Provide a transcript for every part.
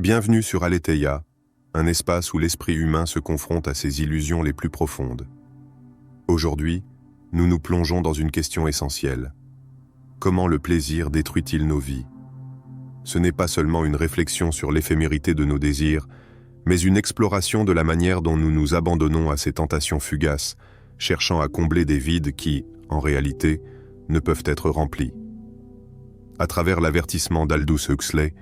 Bienvenue sur Aletheia, un espace où l'esprit humain se confronte à ses illusions les plus profondes. Aujourd'hui, nous nous plongeons dans une question essentielle. Comment le plaisir détruit-il nos vies? Ce n'est pas seulement une réflexion sur l'éphémérité de nos désirs, mais une exploration de la manière dont nous nous abandonnons à ces tentations fugaces, cherchant à combler des vides qui, en réalité, ne peuvent être remplis. À travers l'avertissement d'Aldous Huxley,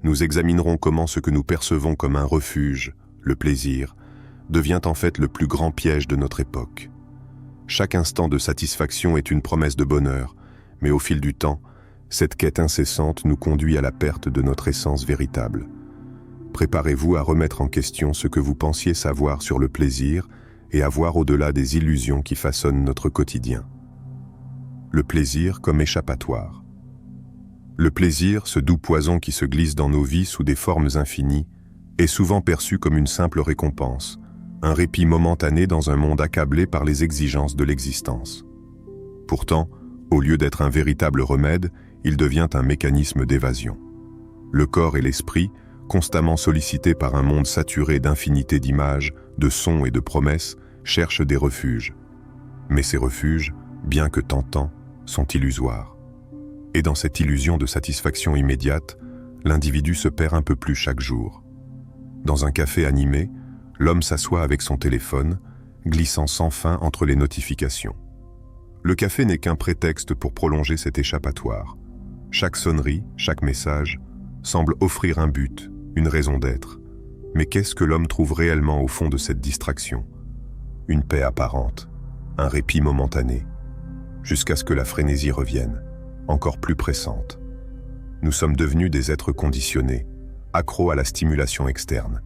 nous examinerons comment ce que nous percevons comme un refuge, le plaisir, devient en fait le plus grand piège de notre époque. Chaque instant de satisfaction est une promesse de bonheur, mais au fil du temps, cette quête incessante nous conduit à la perte de notre essence véritable. Préparez-vous à remettre en question ce que vous pensiez savoir sur le plaisir et à voir au-delà des illusions qui façonnent notre quotidien. Le plaisir comme échappatoire. Le plaisir, ce doux poison qui se glisse dans nos vies sous des formes infinies, est souvent perçu comme une simple récompense, un répit momentané dans un monde accablé par les exigences de l'existence. Pourtant, au lieu d'être un véritable remède, il devient un mécanisme d'évasion. Le corps et l'esprit, constamment sollicités par un monde saturé d'infinité d'images, de sons et de promesses, cherchent des refuges. Mais ces refuges, bien que tentants, sont illusoires. Et dans cette illusion de satisfaction immédiate, l'individu se perd un peu plus chaque jour. Dans un café animé, l'homme s'assoit avec son téléphone, glissant sans fin entre les notifications. Le café n'est qu'un prétexte pour prolonger cet échappatoire. Chaque sonnerie, chaque message, semble offrir un but, une raison d'être. Mais qu'est-ce que l'homme trouve réellement au fond de cette distraction? Une paix apparente, un répit momentané, jusqu'à ce que la frénésie revienne, encore plus pressante. Nous sommes devenus des êtres conditionnés, accros à la stimulation externe,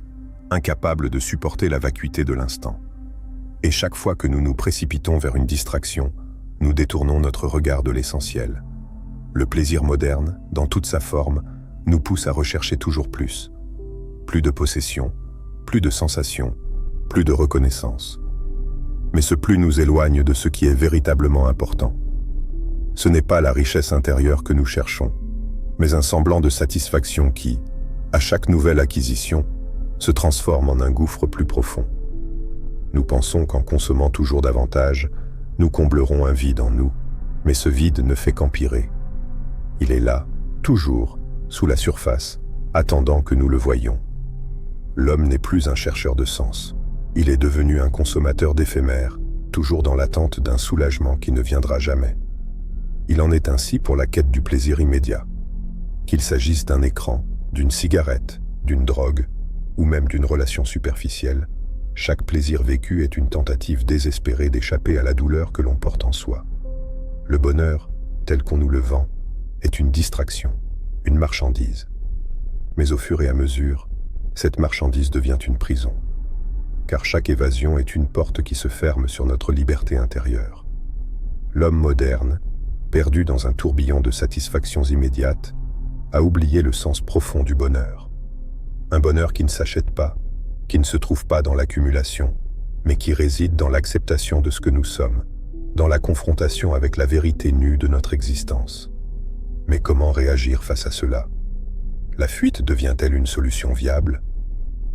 incapables de supporter la vacuité de l'instant. Et chaque fois que nous nous précipitons vers une distraction, nous détournons notre regard de l'essentiel. Le plaisir moderne, dans toute sa forme, nous pousse à rechercher toujours plus. Plus de possession, plus de sensations, plus de reconnaissance. Mais ce plus nous éloigne de ce qui est véritablement important. Ce n'est pas la richesse intérieure que nous cherchons, mais un semblant de satisfaction qui, à chaque nouvelle acquisition, se transforme en un gouffre plus profond. Nous pensons qu'en consommant toujours davantage, nous comblerons un vide en nous, mais ce vide ne fait qu'empirer. Il est là, toujours, sous la surface, attendant que nous le voyions. L'homme n'est plus un chercheur de sens. Il est devenu un consommateur d'éphémères, toujours dans l'attente d'un soulagement qui ne viendra jamais. Il en est ainsi pour la quête du plaisir immédiat. Qu'il s'agisse d'un écran, d'une cigarette, d'une drogue, ou même d'une relation superficielle, chaque plaisir vécu est une tentative désespérée d'échapper à la douleur que l'on porte en soi. Le bonheur, tel qu'on nous le vend, est une distraction, une marchandise. Mais au fur et à mesure, cette marchandise devient une prison. Car chaque évasion est une porte qui se ferme sur notre liberté intérieure. L'homme moderne, perdu dans un tourbillon de satisfactions immédiates, a oublié le sens profond du bonheur. Un bonheur qui ne s'achète pas, qui ne se trouve pas dans l'accumulation, mais qui réside dans l'acceptation de ce que nous sommes, dans la confrontation avec la vérité nue de notre existence. Mais comment réagir face à cela? La fuite devient-elle une solution viable?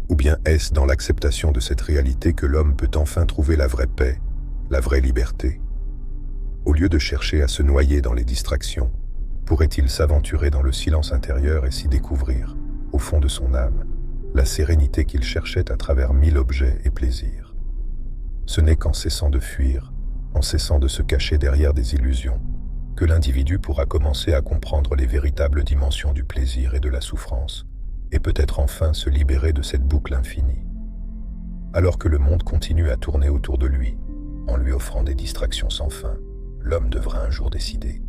Ou bien est-ce dans l'acceptation de cette réalité que l'homme peut enfin trouver la vraie paix, la vraie liberté? Au lieu de chercher à se noyer dans les distractions, pourrait-il s'aventurer dans le silence intérieur et s'y découvrir, au fond de son âme, la sérénité qu'il cherchait à travers 1000 objets et plaisirs? Ce n'est qu'en cessant de fuir, en cessant de se cacher derrière des illusions, que l'individu pourra commencer à comprendre les véritables dimensions du plaisir et de la souffrance, et peut-être enfin se libérer de cette boucle infinie. Alors que le monde continue à tourner autour de lui, en lui offrant des distractions sans fin, l'homme devra un jour décider.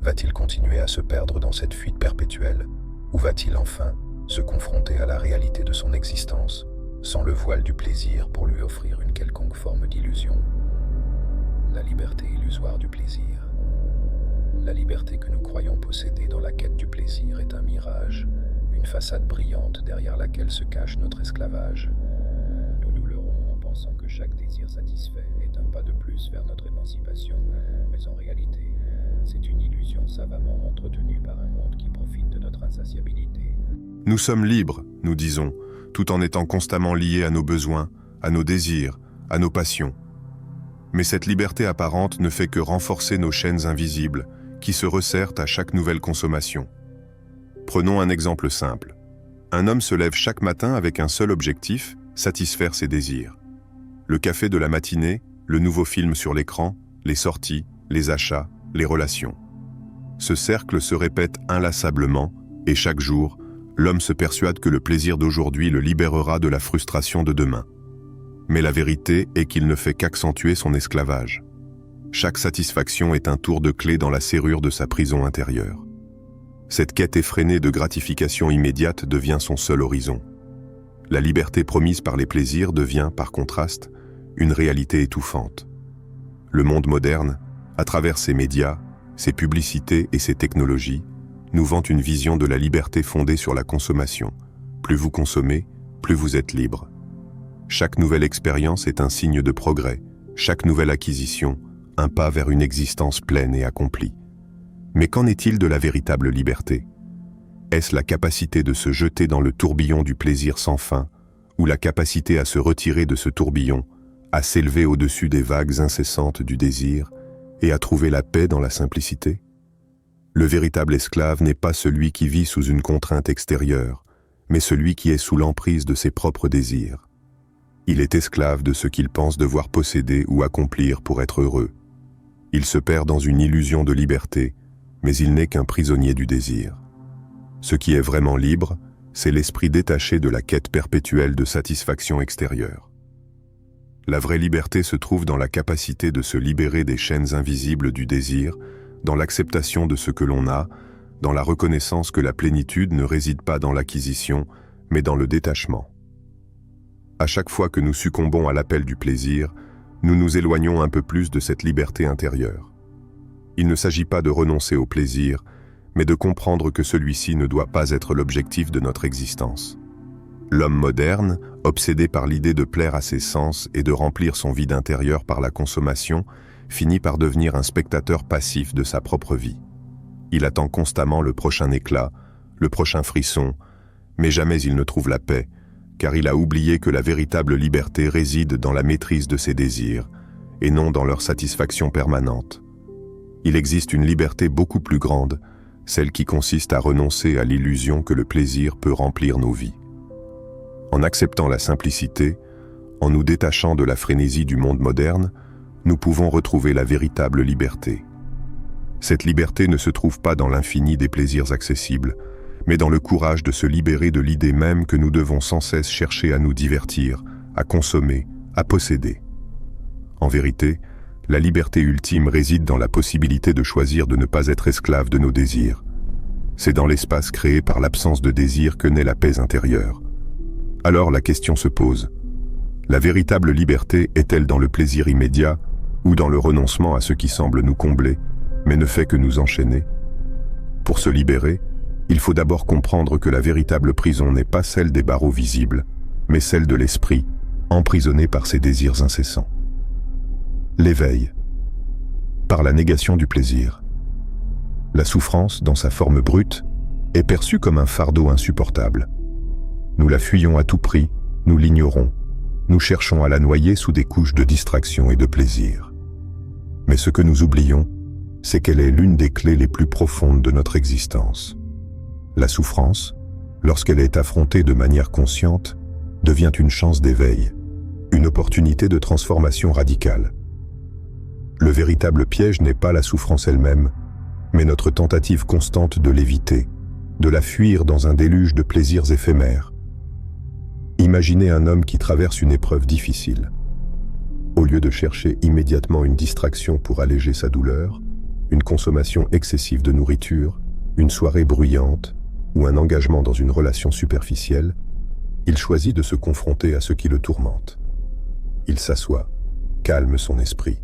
Va-t-il continuer à se perdre dans cette fuite perpétuelle, ou va-t-il enfin se confronter à la réalité de son existence, sans le voile du plaisir pour lui offrir une quelconque forme d'illusion? La liberté illusoire du plaisir. La liberté que nous croyons posséder dans la quête du plaisir est un mirage, une façade brillante derrière laquelle se cache notre esclavage. Nous nous leurrons en pensant que chaque désir satisfait est un pas de plus vers notre émancipation, mais en réalité, c'est une illusion savamment entretenue par un monde qui profite de notre insatiabilité. Nous sommes libres, nous disons, tout en étant constamment liés à nos besoins, à nos désirs, à nos passions. Mais cette liberté apparente ne fait que renforcer nos chaînes invisibles, qui se resserrent à chaque nouvelle consommation. Prenons un exemple simple. Un homme se lève chaque matin avec un seul objectif, satisfaire ses désirs. Le café de la matinée, le nouveau film sur l'écran, les sorties, les achats, les relations. Ce cercle se répète inlassablement, et chaque jour, l'homme se persuade que le plaisir d'aujourd'hui le libérera de la frustration de demain. Mais la vérité est qu'il ne fait qu'accentuer son esclavage. Chaque satisfaction est un tour de clé dans la serrure de sa prison intérieure. Cette quête effrénée de gratification immédiate devient son seul horizon. La liberté promise par les plaisirs devient, par contraste, une réalité étouffante. Le monde moderne, à travers ses médias, ses publicités et ses technologies, nous vante une vision de la liberté fondée sur la consommation. Plus vous consommez, plus vous êtes libre. Chaque nouvelle expérience est un signe de progrès, chaque nouvelle acquisition, un pas vers une existence pleine et accomplie. Mais qu'en est-il de la véritable liberté? Est-ce la capacité de se jeter dans le tourbillon du plaisir sans fin, ou la capacité à se retirer de ce tourbillon, à s'élever au-dessus des vagues incessantes du désir et à trouver la paix dans la simplicité? Le véritable esclave n'est pas celui qui vit sous une contrainte extérieure, mais celui qui est sous l'emprise de ses propres désirs. Il est esclave de ce qu'il pense devoir posséder ou accomplir pour être heureux. Il se perd dans une illusion de liberté, mais il n'est qu'un prisonnier du désir. Ce qui est vraiment libre, c'est l'esprit détaché de la quête perpétuelle de satisfaction extérieure. La vraie liberté se trouve dans la capacité de se libérer des chaînes invisibles du désir, dans l'acceptation de ce que l'on a, dans la reconnaissance que la plénitude ne réside pas dans l'acquisition, mais dans le détachement. À chaque fois que nous succombons à l'appel du plaisir, nous nous éloignons un peu plus de cette liberté intérieure. Il ne s'agit pas de renoncer au plaisir, mais de comprendre que celui-ci ne doit pas être l'objectif de notre existence. L'homme moderne, obsédé par l'idée de plaire à ses sens et de remplir son vide intérieur par la consommation, finit par devenir un spectateur passif de sa propre vie. Il attend constamment le prochain éclat, le prochain frisson, mais jamais il ne trouve la paix, car il a oublié que la véritable liberté réside dans la maîtrise de ses désirs, et non dans leur satisfaction permanente. Il existe une liberté beaucoup plus grande, celle qui consiste à renoncer à l'illusion que le plaisir peut remplir nos vies. En acceptant la simplicité, en nous détachant de la frénésie du monde moderne, nous pouvons retrouver la véritable liberté. Cette liberté ne se trouve pas dans l'infini des plaisirs accessibles, mais dans le courage de se libérer de l'idée même que nous devons sans cesse chercher à nous divertir, à consommer, à posséder. En vérité, la liberté ultime réside dans la possibilité de choisir de ne pas être esclave de nos désirs. C'est dans l'espace créé par l'absence de désir que naît la paix intérieure. Alors la question se pose. La véritable liberté est-elle dans le plaisir immédiat ou dans le renoncement à ce qui semble nous combler, mais ne fait que nous enchaîner? Pour se libérer, il faut d'abord comprendre que la véritable prison n'est pas celle des barreaux visibles, mais celle de l'esprit, emprisonné par ses désirs incessants. L'éveil. Par la négation du plaisir. La souffrance, dans sa forme brute, est perçue comme un fardeau insupportable. Nous la fuyons à tout prix, nous l'ignorons, nous cherchons à la noyer sous des couches de distraction et de plaisir. Mais ce que nous oublions, c'est qu'elle est l'une des clés les plus profondes de notre existence. La souffrance, lorsqu'elle est affrontée de manière consciente, devient une chance d'éveil, une opportunité de transformation radicale. Le véritable piège n'est pas la souffrance elle-même, mais notre tentative constante de l'éviter, de la fuir dans un déluge de plaisirs éphémères. Imaginez un homme qui traverse une épreuve difficile. Au lieu de chercher immédiatement une distraction pour alléger sa douleur, une consommation excessive de nourriture, une soirée bruyante ou un engagement dans une relation superficielle, il choisit de se confronter à ce qui le tourmente. Il s'assoit, calme son esprit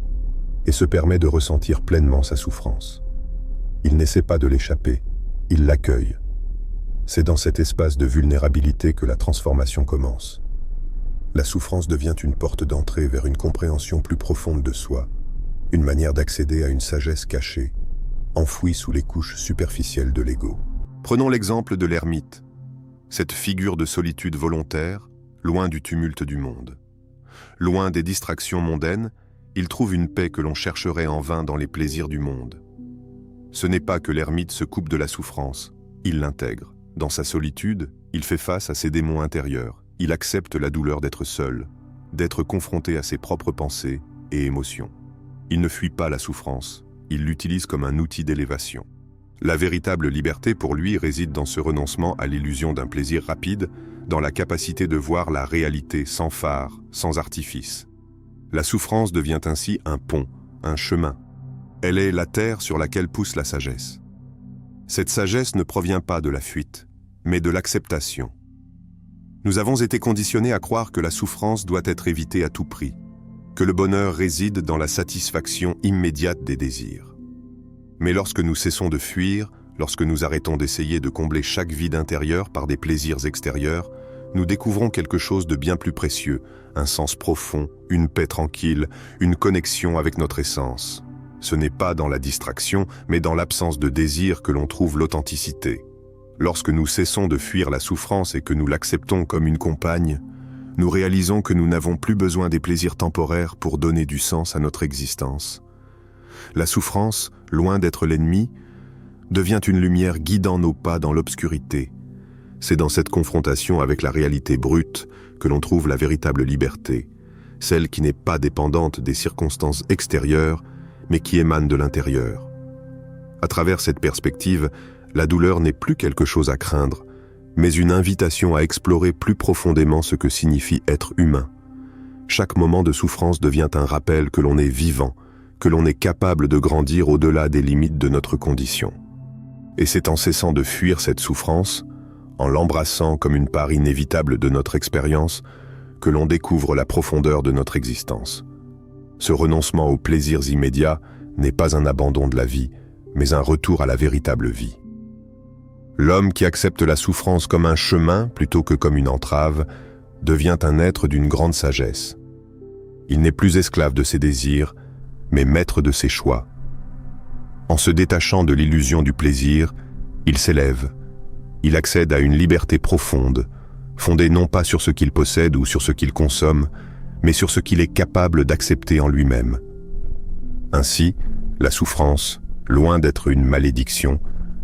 et se permet de ressentir pleinement sa souffrance. Il n'essaie pas de l'échapper, il l'accueille. C'est dans cet espace de vulnérabilité que la transformation commence. La souffrance devient une porte d'entrée vers une compréhension plus profonde de soi, une manière d'accéder à une sagesse cachée, enfouie sous les couches superficielles de l'ego. Prenons l'exemple de l'ermite. cette figure de solitude volontaire, loin du tumulte du monde. Loin des distractions mondaines, il trouve une paix que l'on chercherait en vain dans les plaisirs du monde. Ce n'est pas que l'ermite se coupe de la souffrance, il l'intègre. Dans sa solitude, il fait face à ses démons intérieurs, il accepte la douleur d'être seul, d'être confronté à ses propres pensées et émotions. Il ne fuit pas la souffrance, il l'utilise comme un outil d'élévation. La véritable liberté pour lui réside dans ce renoncement à l'illusion d'un plaisir rapide, dans la capacité de voir la réalité sans phare, sans artifice. La souffrance devient ainsi un pont, un chemin. Elle est la terre sur laquelle pousse la sagesse. Cette sagesse ne provient pas de la fuite, mais de l'acceptation. Nous avons été conditionnés à croire que la souffrance doit être évitée à tout prix, que le bonheur réside dans la satisfaction immédiate des désirs. Mais lorsque nous cessons de fuir, lorsque nous arrêtons d'essayer de combler chaque vide intérieur par des plaisirs extérieurs, nous découvrons quelque chose de bien plus précieux, un sens profond, une paix tranquille, une connexion avec notre essence. Ce n'est pas dans la distraction, mais dans l'absence de désir que l'on trouve l'authenticité. Lorsque nous cessons de fuir la souffrance et que nous l'acceptons comme une compagne, nous réalisons que nous n'avons plus besoin des plaisirs temporaires pour donner du sens à notre existence. La souffrance, loin d'être l'ennemi, devient une lumière guidant nos pas dans l'obscurité. C'est dans cette confrontation avec la réalité brute que l'on trouve la véritable liberté, celle qui n'est pas dépendante des circonstances extérieures, mais qui émane de l'intérieur. À travers cette perspective, la douleur n'est plus quelque chose à craindre, mais une invitation à explorer plus profondément ce que signifie être humain. Chaque moment de souffrance devient un rappel que l'on est vivant, que l'on est capable de grandir au-delà des limites de notre condition. Et c'est en cessant de fuir cette souffrance, en l'embrassant comme une part inévitable de notre expérience, que l'on découvre la profondeur de notre existence. Ce renoncement aux plaisirs immédiats n'est pas un abandon de la vie, mais un retour à la véritable vie. L'homme qui accepte la souffrance comme un chemin plutôt que comme une entrave devient un être d'une grande sagesse. Il n'est plus esclave de ses désirs, mais maître de ses choix. En se détachant de l'illusion du plaisir, il s'élève. Il accède à une liberté profonde, fondée non pas sur ce qu'il possède ou sur ce qu'il consomme, mais sur ce qu'il est capable d'accepter en lui-même. Ainsi, la souffrance, loin d'être une malédiction,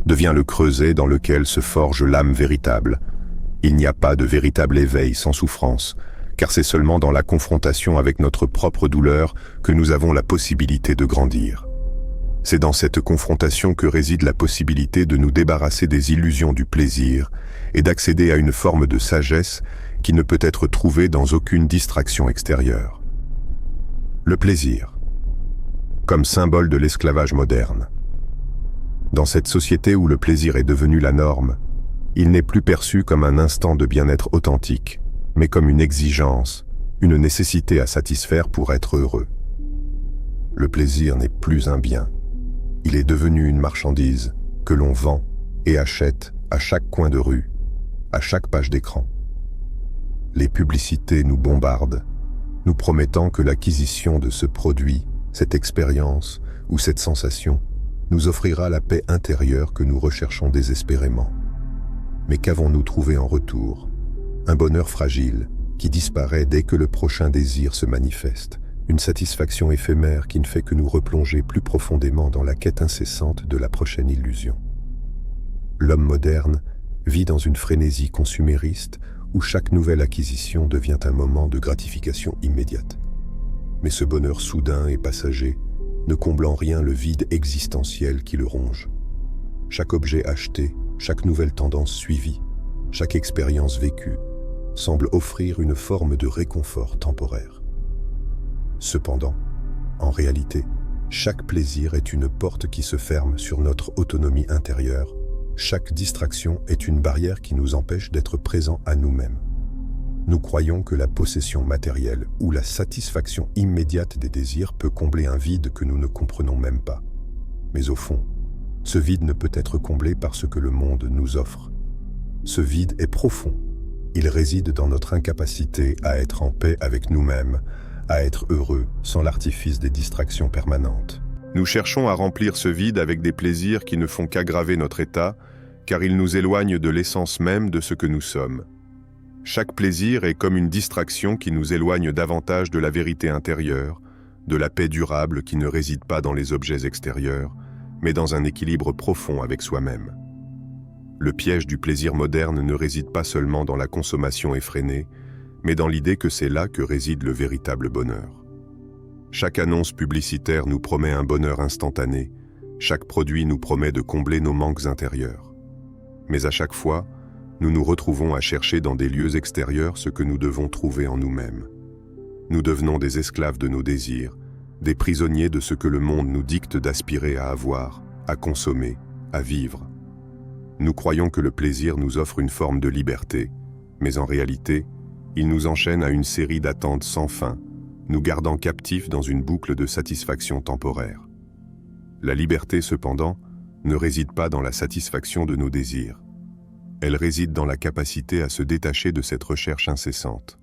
devient le creuset dans lequel se forge l'âme véritable. Il n'y a pas de véritable éveil sans souffrance, car c'est seulement dans la confrontation avec notre propre douleur que nous avons la possibilité de grandir. C'est dans cette confrontation que réside la possibilité de nous débarrasser des illusions du plaisir et d'accéder à une forme de sagesse qui ne peut être trouvée dans aucune distraction extérieure. Le plaisir, comme symbole de l'esclavage moderne. Dans cette société où le plaisir est devenu la norme, il n'est plus perçu comme un instant de bien-être authentique, mais comme une exigence, une nécessité à satisfaire pour être heureux. Le plaisir n'est plus un bien. Il est devenu une marchandise que l'on vend et achète à chaque coin de rue, à chaque page d'écran. Les publicités nous bombardent, nous promettant que l'acquisition de ce produit, cette expérience ou cette sensation nous offrira la paix intérieure que nous recherchons désespérément. Mais qu'avons-nous trouvé en retour? Un bonheur fragile qui disparaît dès que le prochain désir se manifeste, une satisfaction éphémère qui ne fait que nous replonger plus profondément dans la quête incessante de la prochaine illusion. L'homme moderne vit dans une frénésie consumériste où chaque nouvelle acquisition devient un moment de gratification immédiate. Mais ce bonheur soudain et passager ne comble en rien le vide existentiel qui le ronge. Chaque objet acheté, chaque nouvelle tendance suivie, chaque expérience vécue semble offrir une forme de réconfort temporaire. Cependant, en réalité, chaque plaisir est une porte qui se ferme sur notre autonomie intérieure. Chaque distraction est une barrière qui nous empêche d'être présents à nous-mêmes. Nous croyons que la possession matérielle ou la satisfaction immédiate des désirs peut combler un vide que nous ne comprenons même pas. Mais au fond, ce vide ne peut être comblé par ce que le monde nous offre. Ce vide est profond. Il réside dans notre incapacité à être en paix avec nous-mêmes, à être heureux sans l'artifice des distractions permanentes. Nous cherchons à remplir ce vide avec des plaisirs qui ne font qu'aggraver notre état, car il nous éloigne de l'essence même de ce que nous sommes. Chaque plaisir est comme une distraction qui nous éloigne davantage de la vérité intérieure, de la paix durable qui ne réside pas dans les objets extérieurs, mais dans un équilibre profond avec soi-même. Le piège du plaisir moderne ne réside pas seulement dans la consommation effrénée, mais dans l'idée que c'est là que réside le véritable bonheur. Chaque annonce publicitaire nous promet un bonheur instantané, chaque produit nous promet de combler nos manques intérieurs. Mais à chaque fois, nous nous retrouvons à chercher dans des lieux extérieurs ce que nous devons trouver en nous-mêmes. Nous devenons des esclaves de nos désirs, des prisonniers de ce que le monde nous dicte d'aspirer à avoir, à consommer, à vivre. Nous croyons que le plaisir nous offre une forme de liberté, mais en réalité, il nous enchaîne à une série d'attentes sans fin, nous gardant captifs dans une boucle de satisfaction temporaire. La liberté, cependant, ne réside pas dans la satisfaction de nos désirs. Elle réside dans la capacité à se détacher de cette recherche incessante.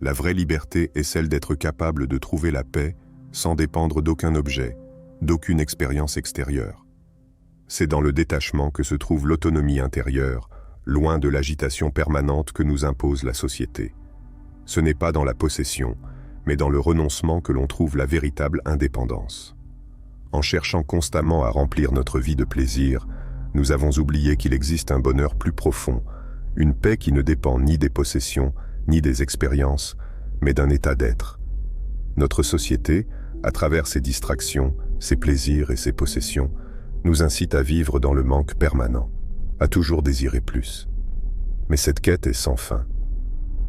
La vraie liberté est celle d'être capable de trouver la paix sans dépendre d'aucun objet, d'aucune expérience extérieure. C'est dans le détachement que se trouve l'autonomie intérieure, loin de l'agitation permanente que nous impose la société. Ce n'est pas dans la possession, mais dans le renoncement que l'on trouve la véritable indépendance. En cherchant constamment à remplir notre vie de plaisir, nous avons oublié qu'il existe un bonheur plus profond, une paix qui ne dépend ni des possessions, ni des expériences, mais d'un état d'être. Notre société, à travers ses distractions, ses plaisirs et ses possessions, nous incite à vivre dans le manque permanent, à toujours désirer plus. Mais cette quête est sans fin.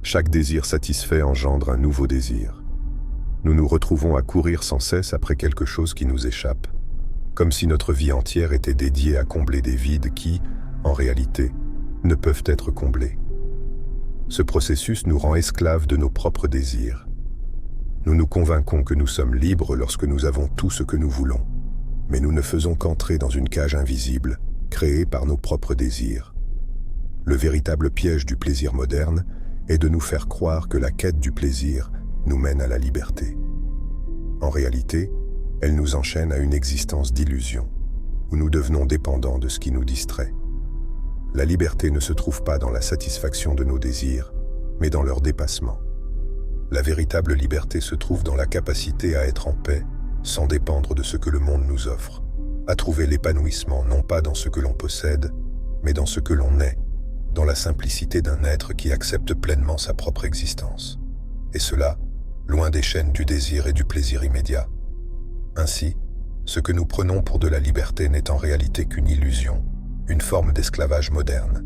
Chaque désir satisfait engendre un nouveau désir. Nous nous retrouvons à courir sans cesse après quelque chose qui nous échappe, comme si notre vie entière était dédiée à combler des vides qui, en réalité, ne peuvent être comblés. Ce processus nous rend esclaves de nos propres désirs. Nous nous convainquons que nous sommes libres lorsque nous avons tout ce que nous voulons, mais nous ne faisons qu'entrer dans une cage invisible, créée par nos propres désirs. Le véritable piège du plaisir moderne est de nous faire croire que la quête du plaisir nous mène à la liberté. En réalité, elle nous enchaîne à une existence d'illusion, où nous devenons dépendants de ce qui nous distrait. La liberté ne se trouve pas dans la satisfaction de nos désirs, mais dans leur dépassement. La véritable liberté se trouve dans la capacité à être en paix, sans dépendre de ce que le monde nous offre, à trouver l'épanouissement non pas dans ce que l'on possède, mais dans ce que l'on est, dans la simplicité d'un être qui accepte pleinement sa propre existence. Et cela, loin des chaînes du désir et du plaisir immédiat. Ainsi, ce que nous prenons pour de la liberté n'est en réalité qu'une illusion, une forme d'esclavage moderne.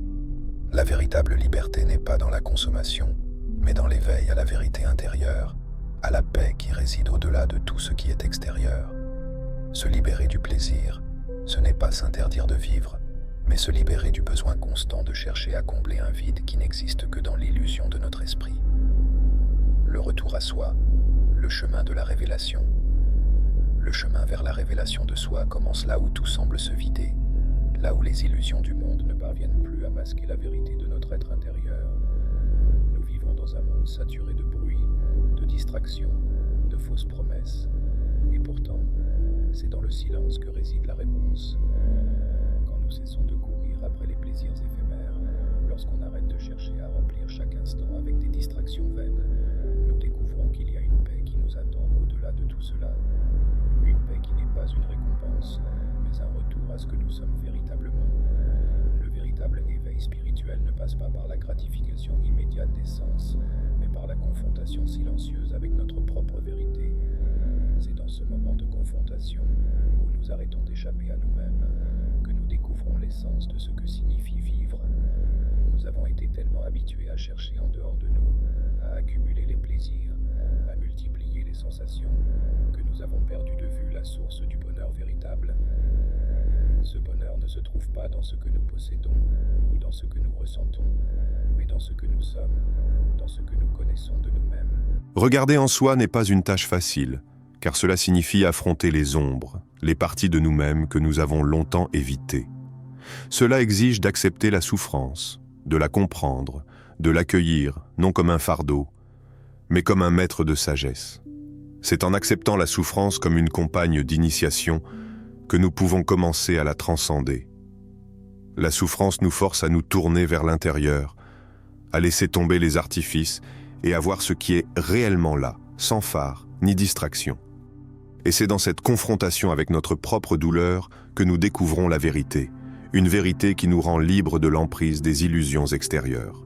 La véritable liberté n'est pas dans la consommation, mais dans l'éveil à la vérité intérieure, à la paix qui réside au-delà de tout ce qui est extérieur. Se libérer du plaisir, ce n'est pas s'interdire de vivre, mais se libérer du besoin constant de chercher à combler un vide qui n'existe que dans l'illusion de notre esprit. Le retour à soi, le chemin de la révélation. Le chemin vers la révélation de soi commence là où tout semble se vider, là où les illusions du monde ne parviennent plus à masquer la vérité de notre être intérieur. Nous vivons dans un monde saturé de bruit, de distractions, de fausses promesses. Et pourtant, c'est dans le silence que réside la réponse. Quand nous cessons de courir après les plaisirs éphémères, lorsqu'on arrête de chercher à remplir chaque instant avec des distractions vaines, nous découvrons qu'il y a une paix qui nous attend au-delà de tout cela. Une paix qui n'est pas une récompense, mais un retour à ce que nous sommes véritablement. Le véritable éveil spirituel ne passe pas par la gratification immédiate des sens, mais par la confrontation silencieuse avec notre propre vérité. C'est dans ce moment de confrontation, où nous arrêtons d'échapper à nous-mêmes, que nous découvrons l'essence de ce que signifie vivre. Nous avons été tellement habitués à chercher en dehors de nous, à accumuler les plaisirs, à multiplier les sensations, que nous avons perdu de vue la source du bonheur véritable. Ce bonheur ne se trouve pas dans ce que nous possédons ou dans ce que nous ressentons, mais dans ce que nous sommes, dans ce que nous connaissons de nous-mêmes. Regarder en soi n'est pas une tâche facile, car cela signifie affronter les ombres, les parties de nous-mêmes que nous avons longtemps évitées. Cela exige d'accepter la souffrance, de la comprendre, de l'accueillir, non comme un fardeau, mais comme un maître de sagesse. C'est en acceptant la souffrance comme une compagne d'initiation que nous pouvons commencer à la transcender. La souffrance nous force à nous tourner vers l'intérieur, à laisser tomber les artifices et à voir ce qui est réellement là, sans phare ni distraction. Et c'est dans cette confrontation avec notre propre douleur que nous découvrons la vérité, une vérité qui nous rend libres de l'emprise des illusions extérieures.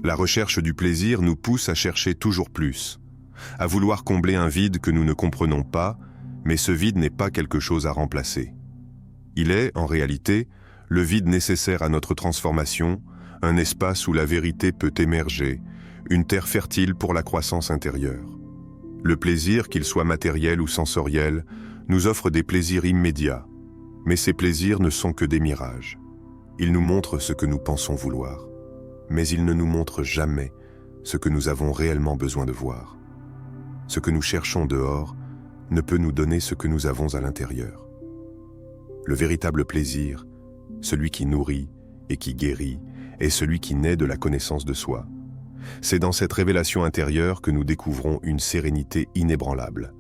La recherche du plaisir nous pousse à chercher toujours plus, à vouloir combler un vide que nous ne comprenons pas, mais ce vide n'est pas quelque chose à remplacer. Il est, en réalité, le vide nécessaire à notre transformation, un espace où la vérité peut émerger, une terre fertile pour la croissance intérieure. Le plaisir, qu'il soit matériel ou sensoriel, nous offre des plaisirs immédiats, mais ces plaisirs ne sont que des mirages. Ils nous montrent ce que nous pensons vouloir, mais ils ne nous montrent jamais ce que nous avons réellement besoin de voir. Ce que nous cherchons dehors ne peut nous donner ce que nous avons à l'intérieur. Le véritable plaisir, celui qui nourrit et qui guérit, est celui qui naît de la connaissance de soi. C'est dans cette révélation intérieure que nous découvrons une sérénité inébranlable.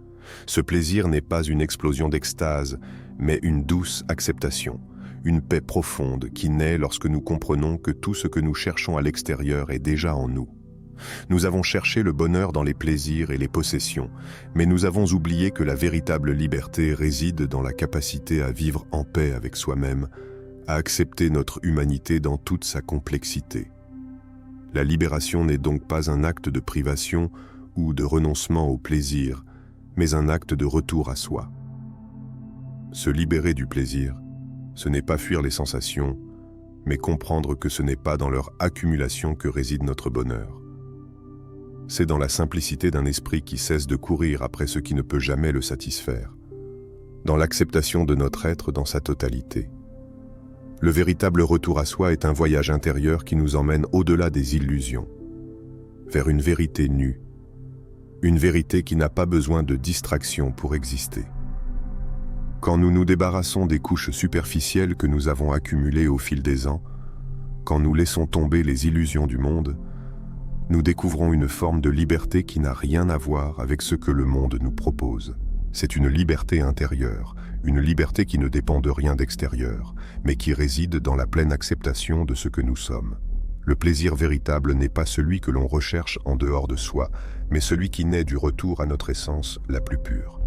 Ce plaisir n'est pas une explosion d'extase, mais une douce acceptation, une paix profonde qui naît lorsque nous comprenons que tout ce que nous cherchons à l'extérieur est déjà en nous. Nous avons cherché le bonheur dans les plaisirs et les possessions, mais nous avons oublié que la véritable liberté réside dans la capacité à vivre en paix avec soi-même, à accepter notre humanité dans toute sa complexité. La libération n'est donc pas un acte de privation ou de renoncement au plaisir, mais un acte de retour à soi. Se libérer du plaisir, ce n'est pas fuir les sensations, mais comprendre que ce n'est pas dans leur accumulation que réside notre bonheur. C'est dans la simplicité d'un esprit qui cesse de courir après ce qui ne peut jamais le satisfaire, dans l'acceptation de notre être dans sa totalité. Le véritable retour à soi est un voyage intérieur qui nous emmène au-delà des illusions, vers une vérité nue, une vérité qui n'a pas besoin de distraction pour exister. Quand nous nous débarrassons des couches superficielles que nous avons accumulées au fil des ans, quand nous laissons tomber les illusions du monde, nous découvrons une forme de liberté qui n'a rien à voir avec ce que le monde nous propose. C'est une liberté intérieure, une liberté qui ne dépend de rien d'extérieur, mais qui réside dans la pleine acceptation de ce que nous sommes. Le plaisir véritable n'est pas celui que l'on recherche en dehors de soi, mais celui qui naît du retour à notre essence la plus pure.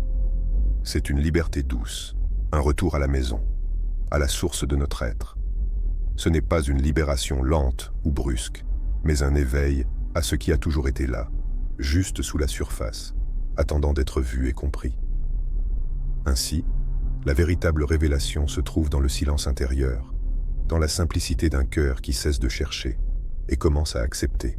C'est une liberté douce, un retour à la maison, à la source de notre être. Ce n'est pas une libération lente ou brusque, mais un éveil à ce qui a toujours été là, juste sous la surface, attendant d'être vu et compris. Ainsi, la véritable révélation se trouve dans le silence intérieur, dans la simplicité d'un cœur qui cesse de chercher et commence à accepter.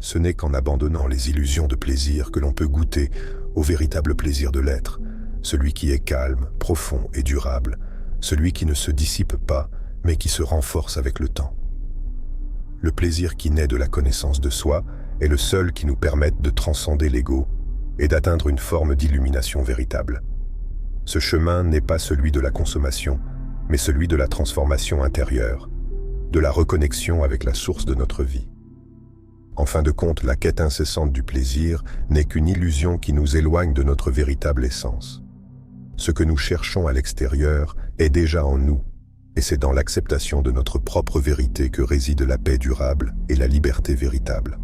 Ce n'est qu'en abandonnant les illusions de plaisir que l'on peut goûter au véritable plaisir de l'être, celui qui est calme, profond et durable, celui qui ne se dissipe pas, mais qui se renforce avec le temps. Le plaisir qui naît de la connaissance de soi est le seul qui nous permette de transcender l'ego et d'atteindre une forme d'illumination véritable. Ce chemin n'est pas celui de la consommation, mais celui de la transformation intérieure, de la reconnexion avec la source de notre vie. En fin de compte, la quête incessante du plaisir n'est qu'une illusion qui nous éloigne de notre véritable essence. Ce que nous cherchons à l'extérieur est déjà en nous, et c'est dans l'acceptation de notre propre vérité que réside la paix durable et la liberté véritable.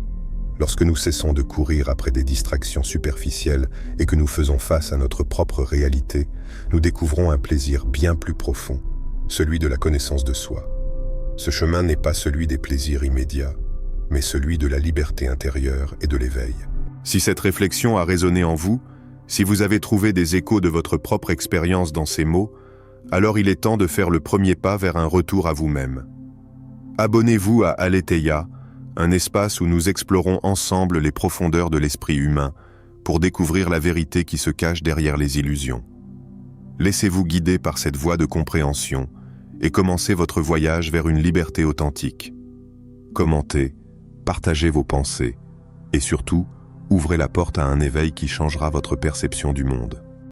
Lorsque nous cessons de courir après des distractions superficielles et que nous faisons face à notre propre réalité, nous découvrons un plaisir bien plus profond, celui de la connaissance de soi. Ce chemin n'est pas celui des plaisirs immédiats, mais celui de la liberté intérieure et de l'éveil. Si cette réflexion a résonné en vous, si vous avez trouvé des échos de votre propre expérience dans ces mots, alors il est temps de faire le premier pas vers un retour à vous-même. Abonnez-vous à Aletheia, un espace où nous explorons ensemble les profondeurs de l'esprit humain pour découvrir la vérité qui se cache derrière les illusions. Laissez-vous guider par cette voie de compréhension et commencez votre voyage vers une liberté authentique. Commentez, partagez vos pensées et surtout, ouvrez la porte à un éveil qui changera votre perception du monde.